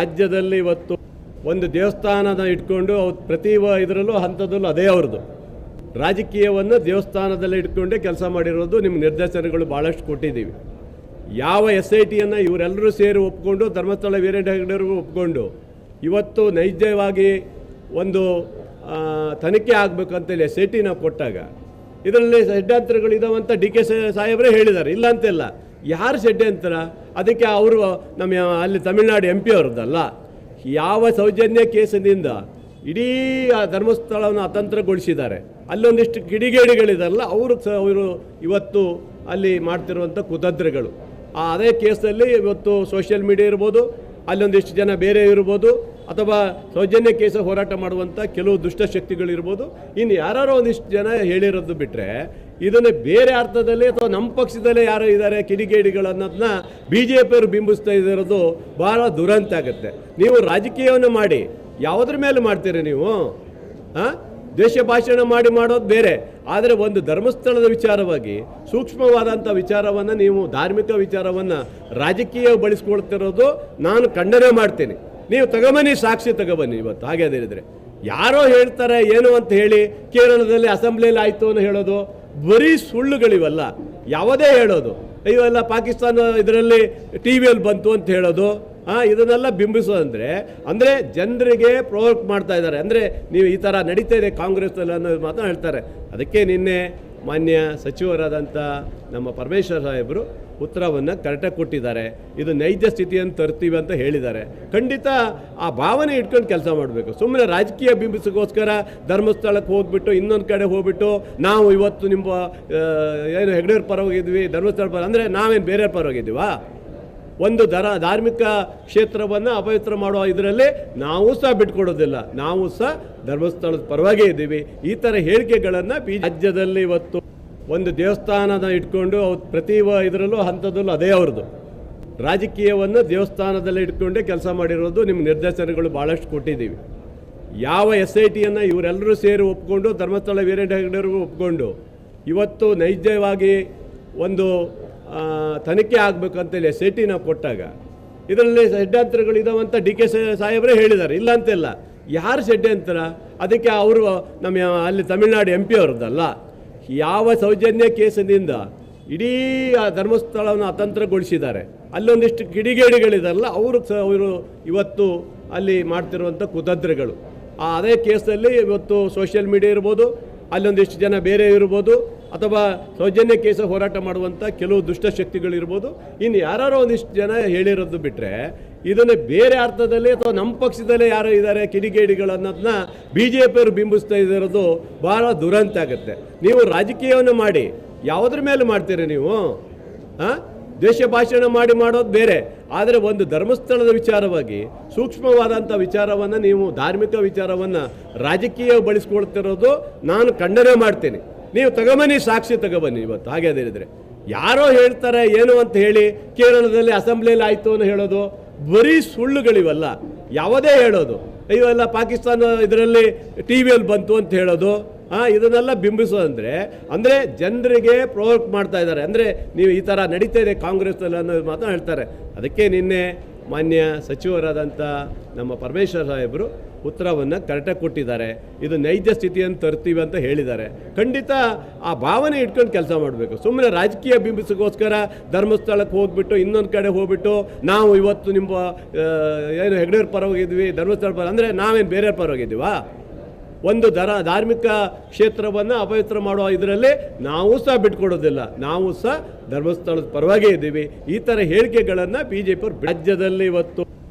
ರಾಜ್ಯದಲ್ಲಿ ಇವತ್ತು ಒಂದು ದೇವಸ್ಥಾನದ ಇಟ್ಕೊಂಡು ಪ್ರತಿ ಇದರಲ್ಲೂ ಹಂತದಲ್ಲೂ ಅದೇ ಅವ್ರದ್ದು ರಾಜಕೀಯವನ್ನು ದೇವಸ್ಥಾನದಲ್ಲಿ ಇಟ್ಕೊಂಡೇ ಕೆಲಸ ಮಾಡಿರೋದು. ನಿಮ್ಮ ನಿರ್ದೇಶನಗಳು ಭಾಳಷ್ಟು ಕೊಟ್ಟಿದ್ದೀವಿ. ಯಾವ SITಯನ್ನು ಇವರೆಲ್ಲರೂ ಸೇರಿ ಒಪ್ಕೊಂಡು ಧರ್ಮಸ್ಥಳ ವೀರೇಂದ್ರ ಹೆಗ್ಗಡೆಯವ್ರಿಗೂ ಒಪ್ಕೊಂಡು ಇವತ್ತು ನೈಜವಾಗಿ ಒಂದು ತನಿಖೆ ಆಗಬೇಕಂತೇಳಿ SITನ ಕೊಟ್ಟಾಗ ಇದರಲ್ಲಿ ಷಡ್ಯಂತ್ರಗಳಿದಾವಂತ DK ಸಾಹೇಬರೇ ಹೇಳಿದ್ದಾರೆ, ಇಲ್ಲ ಅಂತೆಲ್ಲ. ಯಾರು ಷಡ್ಯಂತ್ರ? ಅದಕ್ಕೆ ಅವರು ನಮ್ಮ ಅಲ್ಲಿ ತಮಿಳುನಾಡು MP ಅವ್ರದ್ದಲ್ಲ, ಯಾವ ಸೌಜನ್ಯ ಕೇಸಿನಿಂದ ಇಡೀ ಆ ಧರ್ಮಸ್ಥಳವನ್ನು ಅತಂತ್ರಗೊಳಿಸಿದ್ದಾರೆ. ಅಲ್ಲೊಂದಿಷ್ಟು ಕಿಡಿಗೇಡಿಗಳಿದಾರಲ್ಲ, ಅವರು ಇವತ್ತು ಅಲ್ಲಿ ಮಾಡ್ತಿರುವಂಥ ಕುತಂತ್ರಗಳು. ಅದೇ ಕೇಸಲ್ಲಿ ಇವತ್ತು ಸೋಷಿಯಲ್ ಮೀಡಿಯಾ ಇರ್ಬೋದು, ಅಲ್ಲೊಂದಿಷ್ಟು ಜನ ಬೇರೆ ಇರ್ಬೋದು, ಅಥವಾ ಸೌಜನ್ಯ ಕೇಸ ಹೋರಾಟ ಮಾಡುವಂಥ ಕೆಲವು ದುಷ್ಟಶಕ್ತಿಗಳಿರ್ಬೋದು, ಇನ್ನು ಯಾರೋ ಒಂದಿಷ್ಟು ಜನ ಹೇಳಿರೋದು ಬಿಟ್ಟರೆ ಇದನ್ನು ಬೇರೆ ಅರ್ಥದಲ್ಲಿ ಅಥವಾ ನಮ್ಮ ಪಕ್ಷದಲ್ಲೇ ಯಾರೋ ಇದ್ದಾರೆ ಕಿಡಿಗೇಡಿಗಳು ಅನ್ನೋದನ್ನ BJP ಅವರು ಬಿಂಬಿಸ್ತಾ ಇರೋದು ಭಾಳ ದುರಂತ ಆಗುತ್ತೆ. ನೀವು ರಾಜಕೀಯವನ್ನು ಮಾಡಿ ಯಾವುದ್ರ ಮೇಲೆ ಮಾಡ್ತೀರಿ ನೀವು? ದೇಶ ಭಾಷಣ ಮಾಡೋದು ಬೇರೆ, ಆದರೆ ಒಂದು ಧರ್ಮಸ್ಥಳದ ವಿಚಾರವಾಗಿ ಸೂಕ್ಷ್ಮವಾದಂಥ ವಿಚಾರವನ್ನು ನೀವು ಧಾರ್ಮಿಕ ವಿಚಾರವನ್ನು ರಾಜಕೀಯ ಬಳಸ್ಕೊಳ್ತಿರೋದು ನಾನು ಖಂಡನೆ ಮಾಡ್ತೀನಿ. ನೀವು ತಗೊಬನ್ನಿ, ಸಾಕ್ಷಿ ತಗೊಬನ್ನಿ. ಇವತ್ತು ಹಾಗೆ ಅದಿರಿದ್ರೆ ಯಾರೋ ಹೇಳ್ತಾರೆ ಏನು ಅಂತ ಹೇಳಿ ಕೇರಳದಲ್ಲಿ ಅಸೆಂಬ್ಲಿಯಲ್ಲಿ ಆಯಿತು ಅನ್ನೋ ಹೇಳೋದು ಬರೀ ಸುಳ್ಳುಗಳಿವಲ್ಲ. ಯಾವುದೇ ಹೇಳೋದು ಇವೆಲ್ಲ ಪಾಕಿಸ್ತಾನ ಇದರಲ್ಲಿ TVಯಲ್ಲಿ ಬಂತು ಅಂತ ಹೇಳೋದು, ಇದನ್ನೆಲ್ಲ ಬಿಂಬಿಸೋದಂದರೆ ಅಂದರೆ ಜನರಿಗೆ ಪ್ರವೋಕ್ ಮಾಡ್ತಾ ಇದ್ದಾರೆ. ಅಂದರೆ ನೀವು ಈ ಥರ ನಡೀತಾ ಇದೆ ಕಾಂಗ್ರೆಸ್ನಲ್ಲಿ ಅನ್ನೋದು ಮಾತ್ರ ಹೇಳ್ತಾರೆ. ಅದಕ್ಕೆ ನಿನ್ನೆ ಮಾನ್ಯ ಸಚಿವರಾದಂಥ ನಮ್ಮ ಪರಮೇಶ್ವರ್ ಸಾಹೇಬರು ಉತ್ತರವನ್ನು ಕರೆಕ್ಟಾಗಿ ಕೊಟ್ಟಿದ್ದಾರೆ. ಇದು ನೈಜ ಸ್ಥಿತಿಯನ್ನು ತರ್ತೀವಿ ಅಂತ ಹೇಳಿದ್ದಾರೆ. ಖಂಡಿತ ಆ ಭಾವನೆ ಇಟ್ಕೊಂಡು ಕೆಲಸ ಮಾಡಬೇಕು. ಸುಮ್ಮನೆ ರಾಜಕೀಯ ಬಿಂಬಿಸೋಕ್ಕೋಸ್ಕರ ಧರ್ಮಸ್ಥಳಕ್ಕೆ ಹೋಗ್ಬಿಟ್ಟು ಇನ್ನೊಂದು ಕಡೆ ಹೋಗ್ಬಿಟ್ಟು ನಾವು ಇವತ್ತು ನಿಮ್ಮ ಏನು ಹೆಗ್ಡೆಯವ್ರ ಪರವಾಗಿದ್ವಿ, ಧರ್ಮಸ್ಥಳ ಪರ ಅಂದರೆ ನಾವೇನು ಬೇರೆ ಪರವಾಗಿದ್ದೀವಾ? ಒಂದು ಧಾರ್ಮಿಕ ಕ್ಷೇತ್ರವನ್ನು ಅಪವಿತ್ರ ಮಾಡೋ ಇದರಲ್ಲಿ ನಾವು ಸಹ ಬಿಟ್ಕೊಡೋದಿಲ್ಲ. ನಾವು ಸಹ ಧರ್ಮಸ್ಥಳದ ಪರವಾಗೇ ಇದ್ದೀವಿ. ಈ ಥರ ಹೇಳಿಕೆಗಳನ್ನು ರಾಜ್ಯದಲ್ಲಿ ಇವತ್ತು ಒಂದು ದೇವಸ್ಥಾನದ ಇಟ್ಕೊಂಡು ಪ್ರತಿ ಇದರಲ್ಲೂ ಹಂತದಲ್ಲೂ ಅದೇ ಅವ್ರದ್ದು ರಾಜಕೀಯವನ್ನು ದೇವಸ್ಥಾನದಲ್ಲಿ ಇಟ್ಕೊಂಡೇ ಕೆಲಸ ಮಾಡಿರೋದು. ನಿಮ್ಮ ನಿರ್ದೇಶನಗಳು ಭಾಳಷ್ಟು ಕೊಟ್ಟಿದ್ದೀವಿ. ಯಾವ SITಯನ್ನು ಇವರೆಲ್ಲರೂ ಸೇರಿ ಒಪ್ಕೊಂಡು ಧರ್ಮಸ್ಥಳ ವೀರೇಂದ್ರ ಹೆಗ್ಗಡೆಯವ್ರಿಗೂ ಒಪ್ಕೊಂಡು ಇವತ್ತು ನೈಜವಾಗಿ ಒಂದು ತನಿಖೆ ಆಗಬೇಕಂತೇಳಿ SITನ ಕೊಟ್ಟಾಗ ಇದರಲ್ಲಿ ಷಡ್ಯಂತ್ರಗಳಿದಾವಂತ DK ಸಾಹೇಬರೇ ಹೇಳಿದ್ದಾರೆ, ಇಲ್ಲ ಅಂತೆಲ್ಲ. ಯಾರು ಷಡ್ಯಂತ್ರ? ಅದಕ್ಕೆ ಅವರು ನಮ್ಮ ಅಲ್ಲಿ ತಮಿಳುನಾಡು MP ಅವ್ರದ್ದಲ್ಲ, ಯಾವ ಸೌಜನ್ಯ ಕೇಸಿನಿಂದ ಇಡೀ ಆ ಧರ್ಮಸ್ಥಳವನ್ನು ಅತಂತ್ರಗೊಳಿಸಿದ್ದಾರೆ. ಅಲ್ಲೊಂದಿಷ್ಟು ಕಿಡಿಗೇಡಿಗಳಿದಾರಲ್ಲ, ಅವರು ಇವತ್ತು ಅಲ್ಲಿ ಮಾಡ್ತಿರುವಂಥ ಕುತಂತ್ರಗಳು. ಅದೇ ಕೇಸಲ್ಲಿ ಇವತ್ತು ಸೋಷಿಯಲ್ ಮೀಡಿಯಾ ಇರ್ಬೋದು, ಅಲ್ಲೊಂದಿಷ್ಟು ಜನ ಬೇರೆ ಇರ್ಬೋದು, ಅಥವಾ ಸೌಜನ್ಯ ಕೇಸ ಹೋರಾಟ ಮಾಡುವಂಥ ಕೆಲವು ದುಷ್ಟಶಕ್ತಿಗಳಿರ್ಬೋದು, ಇನ್ನು ಯಾರೋ ಒಂದಿಷ್ಟು ಜನ ಹೇಳಿರೋದು ಬಿಟ್ಟರೆ ಇದನ್ನು ಬೇರೆ ಅರ್ಥದಲ್ಲಿ ಅಥವಾ ನಮ್ಮ ಪಕ್ಷದಲ್ಲೇ ಯಾರೋ ಇದ್ದಾರೆ ಕಿಡಿಗೇಡಿಗಳು ಅನ್ನೋದನ್ನ BJP ಅವರು ಬಿಂಬಿಸ್ತಾ ಇರೋದು ಭಾಳ ದುರಂತ ಆಗುತ್ತೆ. ನೀವು ರಾಜಕೀಯವನ್ನು ಮಾಡಿ ಯಾವುದ್ರ ಮೇಲೆ ಮಾಡ್ತೀರಿ ನೀವು? ದೇಶ ಭಾಷಣ ಮಾಡೋದು ಬೇರೆ, ಆದರೆ ಒಂದು ಧರ್ಮಸ್ಥಳದ ವಿಚಾರವಾಗಿ ಸೂಕ್ಷ್ಮವಾದಂಥ ವಿಚಾರವನ್ನು ನೀವು ಧಾರ್ಮಿಕ ವಿಚಾರವನ್ನು ರಾಜಕೀಯ ಬಳಸ್ಕೊಳ್ತಿರೋದು ನಾನು ಖಂಡನೆ ಮಾಡ್ತೀನಿ. ನೀವು ತಗೊಬನ್ನಿ, ಸಾಕ್ಷಿ ತಗೊಬನ್ನಿ. ಇವತ್ತು ಹಾಗೆ ಅದಿರಿದ್ರೆ ಯಾರೋ ಹೇಳ್ತಾರೆ ಏನು ಅಂತ ಹೇಳಿ ಕೇರಳದಲ್ಲಿ ಅಸೆಂಬ್ಲಿಯಲ್ಲಿ ಆಯಿತು ಅನ್ನೋ ಹೇಳೋದು ಬರೀ ಸುಳ್ಳುಗಳಿವಲ್ಲ. ಯಾವುದೇ ಹೇಳೋದು ಇವೆಲ್ಲ ಪಾಕಿಸ್ತಾನ ಇದರಲ್ಲಿ TVಯಲ್ಲಿ ಬಂತು ಅಂತ ಹೇಳೋದು, ಇದನ್ನೆಲ್ಲ ಬಿಂಬಿಸೋದಂದರೆ ಅಂದರೆ ಜನರಿಗೆ ಪ್ರವೋಕ್ ಮಾಡ್ತಾ ಇದ್ದಾರೆ. ಅಂದರೆ ನೀವು ಈ ಥರ ನಡೀತಾ ಇದೆ ಕಾಂಗ್ರೆಸ್ನಲ್ಲಿ ಅನ್ನೋದು ಮಾತ್ರ ಹೇಳ್ತಾರೆ. ಅದಕ್ಕೆ ನಿನ್ನೆ ಮಾನ್ಯ ಸಚಿವರಾದಂಥ ನಮ್ಮ ಪರಮೇಶ್ವರ್ ಸಾಹೇಬರು ಉತ್ತರವನ್ನು ಕರೆಕ್ಟಾಗಿ ಕೊಟ್ಟಿದ್ದಾರೆ. ಇದು ನೈಜ ಸ್ಥಿತಿಯನ್ನು ತರ್ತೀವಿ ಅಂತ ಹೇಳಿದ್ದಾರೆ. ಖಂಡಿತ ಆ ಭಾವನೆ ಇಟ್ಕೊಂಡು ಕೆಲಸ ಮಾಡಬೇಕು. ಸುಮ್ಮನೆ ರಾಜಕೀಯ ಬಿಂಬಿಸೋಕ್ಕೋಸ್ಕರ ಧರ್ಮಸ್ಥಳಕ್ಕೆ ಹೋಗ್ಬಿಟ್ಟು ಇನ್ನೊಂದು ಕಡೆ ಹೋಗ್ಬಿಟ್ಟು ನಾವು ಇವತ್ತು ನಿಮ್ಮ ಏನು ಹೆಗ್ಡೆಯವ್ರ ಪರವಾಗಿದ್ವಿ, ಧರ್ಮಸ್ಥಳ ಪರ ಅಂದರೆ ನಾವೇನು ಬೇರೆ ಪರವಾಗಿದ್ದೀವಾ? ಒಂದು ಧಾರ್ಮಿಕ ಕ್ಷೇತ್ರವನ್ನು ಅಪವಿತ್ರ ಮಾಡೋ ಇದರಲ್ಲಿ ನಾವು ಸಹ ಬಿಟ್ಕೊಡೋದಿಲ್ಲ. ನಾವು ಸಹ ಧರ್ಮಸ್ಥಳದ ಪರವಾಗೇ ಇದ್ದೀವಿ. ಈ ಥರ ಹೇಳಿಕೆಗಳನ್ನು BJP ಅವರು ರಾಜ್ಯದಲ್ಲಿ ಇವತ್ತು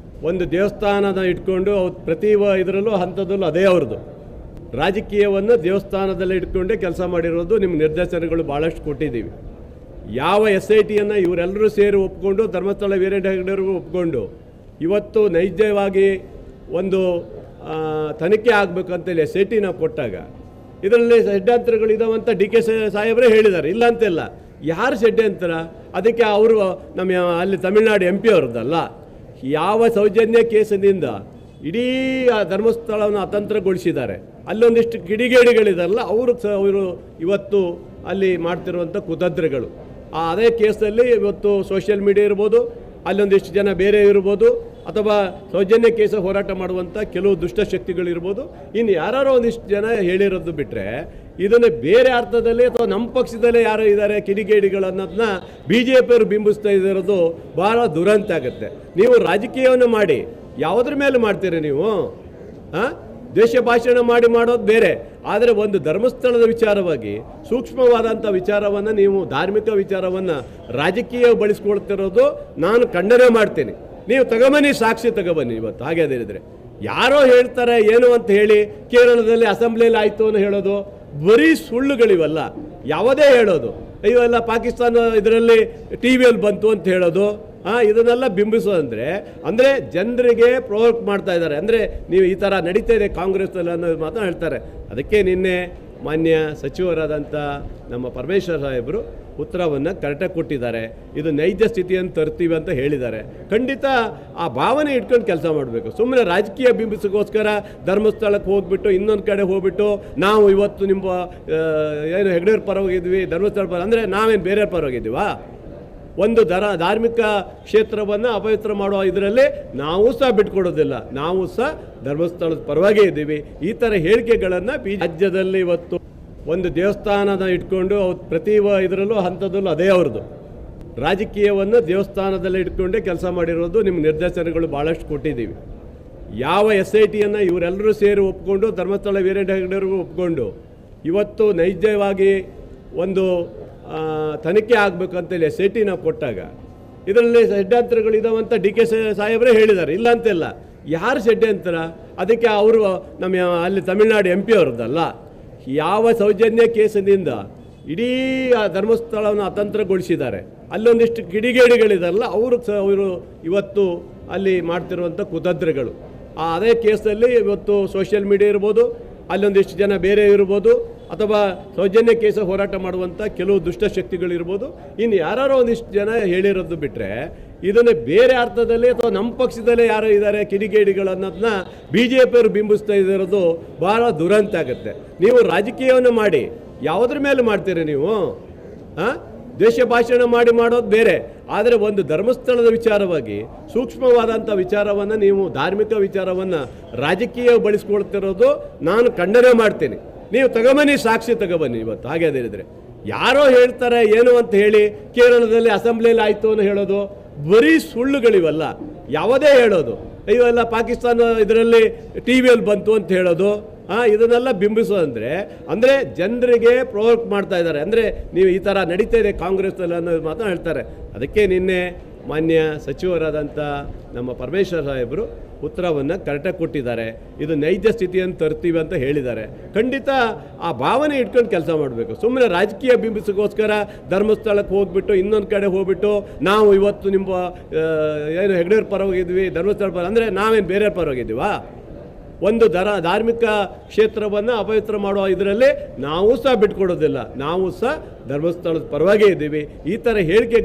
ಒಂದು ದೇವಸ್ಥಾನದ ಇಟ್ಕೊಂಡು ಪ್ರತಿ ಇದರಲ್ಲೂ ಹಂತದಲ್ಲೂ ಅದೇ ಅವ್ರದ್ದು ರಾಜಕೀಯವನ್ನು ದೇವಸ್ಥಾನದಲ್ಲಿ ಇಟ್ಕೊಂಡೇ ಕೆಲಸ ಮಾಡಿರೋದು. ನಿಮ್ಮ ನಿರ್ದೇಶನಗಳು ಭಾಳಷ್ಟು ಕೊಟ್ಟಿದ್ದೀವಿ. ಯಾವ SITಯನ್ನು ಇವರೆಲ್ಲರೂ ಸೇರಿ ಒಪ್ಕೊಂಡು ಧರ್ಮಸ್ಥಳ ವೀರೇಂದ್ರ ಹೆಗ್ಗಡೆಯವ್ರಿಗೂ ಒಪ್ಕೊಂಡು ಇವತ್ತು ನೈಜವಾಗಿ ಒಂದು ತನಿಖೆ ಆಗಬೇಕಂತೇಳಿ SITನ ಕೊಟ್ಟಾಗ ಇದರಲ್ಲಿ ಷಡ್ಯಂತ್ರಗಳಿದಾವಂತ DK ಸಾಹೇಬರೇ ಹೇಳಿದ್ದಾರೆ, ಇಲ್ಲ ಅಂತೆಲ್ಲ. ಯಾರು ಷಡ್ಯಂತ್ರ? ಅದಕ್ಕೆ ಅವರು ನಮ್ಮ ಅಲ್ಲಿ ತಮಿಳುನಾಡು MP ಅವ್ರದ್ದಲ್ಲ, ಯಾವ ಸೌಜನ್ಯ ಕೇಸಿನಿಂದ ಇಡೀ ಆ ಧರ್ಮಸ್ಥಳವನ್ನು ಅತಂತ್ರಗೊಳಿಸಿದ್ದಾರೆ. ಅಲ್ಲೊಂದಿಷ್ಟು ಕಿಡಿಗೇಡಿಗಳಿದಾರಲ್ಲ, ಅವರು ಇವತ್ತು ಅಲ್ಲಿ ಮಾಡ್ತಿರುವಂಥ ಕುತಂತ್ರಗಳು. ಅದೇ ಕೇಸಲ್ಲಿ ಇವತ್ತು ಸೋಷಿಯಲ್ ಮೀಡಿಯಾ ಇರ್ಬೋದು, ಅಲ್ಲೊಂದಿಷ್ಟು ಜನ ಬೇರೆ ಇರ್ಬೋದು, ಅಥವಾ ಸೌಜನ್ಯ ಕೇಸ ಹೋರಾಟ ಮಾಡುವಂಥ ಕೆಲವು ದುಷ್ಟಶಕ್ತಿಗಳಿರ್ಬೋದು, ಇನ್ನು ಯಾರೋ ಒಂದಿಷ್ಟು ಜನ ಹೇಳಿರೋದು ಬಿಟ್ಟರೆ ಇದನ್ನು ಬೇರೆ ಅರ್ಥದಲ್ಲಿ ಅಥವಾ ನಮ್ಮ ಪಕ್ಷದಲ್ಲೇ ಯಾರೋ ಇದ್ದಾರೆ ಕಿಡಿಗೇಡಿಗಳು ಅನ್ನೋದನ್ನ ಬಿ ಜೆ ಪಿಯವರು ಬಿಂಬಿಸ್ತಾ ಇರೋದು ಭಾಳ ದುರಂತ ಆಗುತ್ತೆ. ನೀವು ರಾಜಕೀಯವನ್ನು ಮಾಡಿ ಯಾವುದ್ರ ಮೇಲೆ ಮಾಡ್ತೀರಿ ನೀವು? ದೇಶ ಭಾಷಣ ಮಾಡೋದು ಬೇರೆ, ಆದರೆ ಒಂದು ಧರ್ಮಸ್ಥಳದ ವಿಚಾರವಾಗಿ ಸೂಕ್ಷ್ಮವಾದಂಥ ವಿಚಾರವನ್ನು ನೀವು ಧಾರ್ಮಿಕ ವಿಚಾರವನ್ನು ರಾಜಕೀಯ ಬಳಸ್ಕೊಳ್ತಿರೋದು ನಾನು ಖಂಡನೆ ಮಾಡ್ತೀನಿ. ನೀವು ತಗೊಬನ್ನಿ, ಸಾಕ್ಷಿ ತಗೊಬನ್ನಿ. ಇವತ್ತು ಹಾಗೆ ಅದೇನಿದ್ರೆ ಯಾರೋ ಹೇಳ್ತಾರೆ ಏನು ಅಂತ ಹೇಳಿ ಕೇರಳದಲ್ಲಿ ಅಸೆಂಬ್ಲಿಯಲ್ಲಿ ಆಯಿತು ಅಂತ ಹೇಳೋದು ಬರೀ ಸುಳ್ಳುಗಳಿವಲ್ಲ. ಯಾವುದೇ ಹೇಳೋದು ಇವೆಲ್ಲ ಪಾಕಿಸ್ತಾನ ಇದರಲ್ಲಿ ಟಿ ವಿಯಲ್ಲಿ ಬಂತು ಅಂತ ಹೇಳೋದು, ಇದನ್ನೆಲ್ಲ ಬಿಂಬಿಸೋದಂದರೆ ಅಂದರೆ ಜನರಿಗೆ ಪ್ರವೋಕ್ ಮಾಡ್ತಾ ಇದ್ದಾರೆ. ಅಂದರೆ ನೀವು ಈ ಥರ ನಡೀತಾ ಇದೆ ಕಾಂಗ್ರೆಸ್ನಲ್ಲಿ ಅನ್ನೋದು ಮಾತ್ರ ಹೇಳ್ತಾರೆ. ಅದಕ್ಕೆ ನಿನ್ನೆ ಮಾನ್ಯ ಸಚಿವರಾದಂಥ ನಮ್ಮ ಪರಮೇಶ್ವರ್ ಸಾಹೇಬರು ಉತ್ತರವನ್ನು ಕರೆಕ್ಟಾಗಿ ಕೊಟ್ಟಿದ್ದಾರೆ. ಇದು ನೈಜ ಸ್ಥಿತಿಯನ್ನು ತರ್ತೀವಿ ಅಂತ ಹೇಳಿದ್ದಾರೆ. ಖಂಡಿತ ಆ ಭಾವನೆ ಇಟ್ಕೊಂಡು ಕೆಲಸ ಮಾಡಬೇಕು. ಸುಮ್ಮನೆ ರಾಜಕೀಯ ಬಿಂಬಿಸೋಕ್ಕೋಸ್ಕರ ಧರ್ಮಸ್ಥಳಕ್ಕೆ ಹೋಗ್ಬಿಟ್ಟು ಇನ್ನೊಂದು ಕಡೆ ಹೋಗ್ಬಿಟ್ಟು ನಾವು ಇವತ್ತು ನಿಮ್ಮ ಏನು ಹೆಗ್ಡೆಯವ್ರ ಪರ ಹೋಗಿದ್ವಿ, ಧರ್ಮಸ್ಥಳ ಪರ ಅಂದರೆ ನಾವೇನು ಬೇರೆಯವ್ರ ಪರ ಹೋಗಿದ್ದೀವಾ? ಒಂದು ಧಾರ್ಮಿಕ ಕ್ಷೇತ್ರವನ್ನು ಅಪವಿತ್ರ ಮಾಡುವ ಇದರಲ್ಲಿ ನಾವು ಸಹ ಬಿಟ್ಕೊಡೋದಿಲ್ಲ. ನಾವು ಸಹ ಧರ್ಮಸ್ಥಳದ ಪರವಾಗಿ ಇದ್ದೀವಿ. ಈ ಥರ ಹೇಳಿಕೆಗಳನ್ನು ರಾಜ್ಯದಲ್ಲಿ ಇವತ್ತು ಒಂದು ದೇವಸ್ಥಾನದ ಇಟ್ಕೊಂಡು ಪ್ರತಿ ಇದರಲ್ಲೂ ಹಂತದಲ್ಲೂ ಅದೇ ಅವ್ರದ್ದು ರಾಜಕೀಯವನ್ನು ದೇವಸ್ಥಾನದಲ್ಲೇ ಇಟ್ಕೊಂಡೇ ಕೆಲಸ ಮಾಡಿರೋದು ನಿಮ್ಮ ನಿರ್ದೇಶನಗಳು ಭಾಳಷ್ಟು ಕೊಟ್ಟಿದ್ದೀವಿ. ಯಾವ SIT ಇವರೆಲ್ಲರೂ ಸೇರಿ ಒಪ್ಕೊಂಡು ಧರ್ಮಸ್ಥಳ ವೀರೇಂದ್ರ ಹೆಗ್ಗಡೆಯವ್ರಿಗೂ ಒಪ್ಕೊಂಡು ಇವತ್ತು ನೈಜವಾಗಿ ಒಂದು ತನಿಖೆ ಆಗಬೇಕಂತೇಳಿ SIT ನಾವು ಕೊಟ್ಟಾಗ ಇದರಲ್ಲಿ ಷಡ್ಯಂತ್ರಗಳಿದಾವಂತ DK ಸಾಹೇಬರೇ ಹೇಳಿದ್ದಾರೆ, ಇಲ್ಲ ಅಂತೆಲ್ಲ. ಯಾರು ಷಡ್ಯಂತ್ರ? ಅದಕ್ಕೆ ಅವರು ನಮ್ಮ ಅಲ್ಲಿ ತಮಿಳ್ನಾಡು MP ಅವ್ರದ್ದಲ್ಲ. ಯಾವ ಸೌಜನ್ಯ ಕೇಸಿನಿಂದ ಇಡೀ ಆ ಧರ್ಮಸ್ಥಳವನ್ನು ಅತಂತ್ರಗೊಳಿಸಿದ್ದಾರೆ, ಅಲ್ಲೊಂದಿಷ್ಟು ಕಿಡಿಗೇಡಿಗಳಿದಾರಲ್ಲ ಅವರು ಇವತ್ತು ಅಲ್ಲಿ ಮಾಡ್ತಿರುವಂಥ ಕುತಂತ್ರಗಳು. ಅದೇ ಕೇಸಲ್ಲಿ ಇವತ್ತು ಸೋಷಿಯಲ್ ಮೀಡಿಯಾ ಇರ್ಬೋದು, ಅಲ್ಲೊಂದಿಷ್ಟು ಜನ ಬೇರೆ ಇರ್ಬೋದು, ಅಥವಾ ಸೌಜನ್ಯ ಕೇಸ ಹೋರಾಟ ಮಾಡುವಂಥ ಕೆಲವು ದುಷ್ಟಶಕ್ತಿಗಳಿರ್ಬೋದು, ಇನ್ನು ಯಾರೋ ಒಂದಿಷ್ಟು ಜನ ಹೇಳಿರೋದು ಬಿಟ್ಟರೆ ಇದನ್ನು ಬೇರೆ ಅರ್ಥದಲ್ಲಿ ಅಥವಾ ನಮ್ಮ ಪಕ್ಷದಲ್ಲೇ ಯಾರೋ ಇದ್ದಾರೆ ಕಿಡಿಗೇಡಿಗಳು ಅನ್ನೋದನ್ನ ಬಿ ಜೆ ಪಿಯವರು ಬಿಂಬಿಸ್ತಾ ಇರೋದು ಭಾಳ ದುರಂತ ಆಗುತ್ತೆ. ನೀವು ರಾಜಕೀಯವನ್ನು ಮಾಡಿ ಯಾವುದ್ರ ಮೇಲೆ ಮಾಡ್ತೀರಿ ನೀವು? ದೇಶ ಭಾಷಣ ಮಾಡೋದು ಬೇರೆ, ಆದರೆ ಒಂದು ಧರ್ಮಸ್ಥಳದ ವಿಚಾರವಾಗಿ ಸೂಕ್ಷ್ಮವಾದಂಥ ವಿಚಾರವನ್ನು ನೀವು ಧಾರ್ಮಿಕ ವಿಚಾರವನ್ನು ರಾಜಕೀಯ ಬಳಸ್ಕೊಳ್ತಿರೋದು ನಾನು ಖಂಡನೆ ಮಾಡ್ತೀನಿ. ನೀವು ತಗೊಬನ್ನಿ, ಸಾಕ್ಷಿ ತಗೊಬನ್ನಿ. ಇವತ್ತು ಹಾಗೆ ಅದೇನಿದ್ರೆ ಯಾರೋ ಹೇಳ್ತಾರೆ ಏನು ಅಂತ ಹೇಳಿ ಕೇರಳದಲ್ಲಿ ಅಸೆಂಬ್ಲಿಯಲ್ಲಿ ಆಯಿತು ಅಂತ ಹೇಳೋದು ಬರೀ ಸುಳ್ಳುಗಳಿವಲ್ಲ. ಯಾವುದೇ ಹೇಳೋದು ಇವೆಲ್ಲ ಪಾಕಿಸ್ತಾನ ಇದರಲ್ಲಿ ಟಿ ವಿಯಲ್ಲಿ ಬಂತು ಅಂತ ಹೇಳೋದು, ಇದನ್ನೆಲ್ಲ ಬಿಂಬಿಸೋದಂದರೆ ಅಂದರೆ ಜನರಿಗೆ ಪ್ರವೋಕ್ ಮಾಡ್ತಾ ಇದ್ದಾರೆ. ಅಂದರೆ ನೀವು ಈ ಥರ ನಡೀತಾ ಇದೆ ಕಾಂಗ್ರೆಸ್ನಲ್ಲಿ ಅನ್ನೋದು ಮಾತ್ರ ಹೇಳ್ತಾರೆ. ಅದಕ್ಕೆ ನಿನ್ನೆ ಮಾನ್ಯ ಸಚಿವರಾದಂಥ ನಮ್ಮ ಪರಮೇಶ್ವರ್ ಸಾಹೇಬರು ಉತ್ತರವನ್ನು ಕರೆಕ್ಟಾಗಿ ಕೊಟ್ಟಿದ್ದಾರೆ. ಇದು ನೈಜ ಸ್ಥಿತಿಯನ್ನು ತರ್ತೀವಿ ಅಂತ ಹೇಳಿದ್ದಾರೆ. ಖಂಡಿತ ಆ ಭಾವನೆ ಇಟ್ಕೊಂಡು ಕೆಲಸ ಮಾಡಬೇಕು. ಸುಮ್ಮನೆ ರಾಜಕೀಯ ಬಿಂಬಿಸೋಕ್ಕೋಸ್ಕರ ಧರ್ಮಸ್ಥಳಕ್ಕೆ ಹೋಗ್ಬಿಟ್ಟು ಇನ್ನೊಂದು ಕಡೆ ಹೋಗ್ಬಿಟ್ಟು ನಾವು ಇವತ್ತು ನಿಮ್ಮ ಏನು ಹೆಗ್ಡೆಯವ್ರ ಪರ ಹೋಗಿದ್ವಿ, ಧರ್ಮಸ್ಥಳ ಪರ ಅಂದರೆ ನಾವೇನು ಬೇರೆಯವ್ರ ಪರ ಹೋಗಿದ್ದೀವಾ? ಒಂದು ಧಾರ್ಮಿಕ ಕ್ಷೇತ್ರವನ್ನು ಅಪವಿತ್ರ ಮಾಡುವ ಇದರಲ್ಲಿ ನಾವು ಸಹ ಬಿಟ್ಕೊಡೋದಿಲ್ಲ. ನಾವು ಸಹ ಧರ್ಮಸ್ಥಳದ ಪರವಾಗಿ ಇದ್ದೀವಿ. ಈ ಥರ ಹೇಳಿಕೆ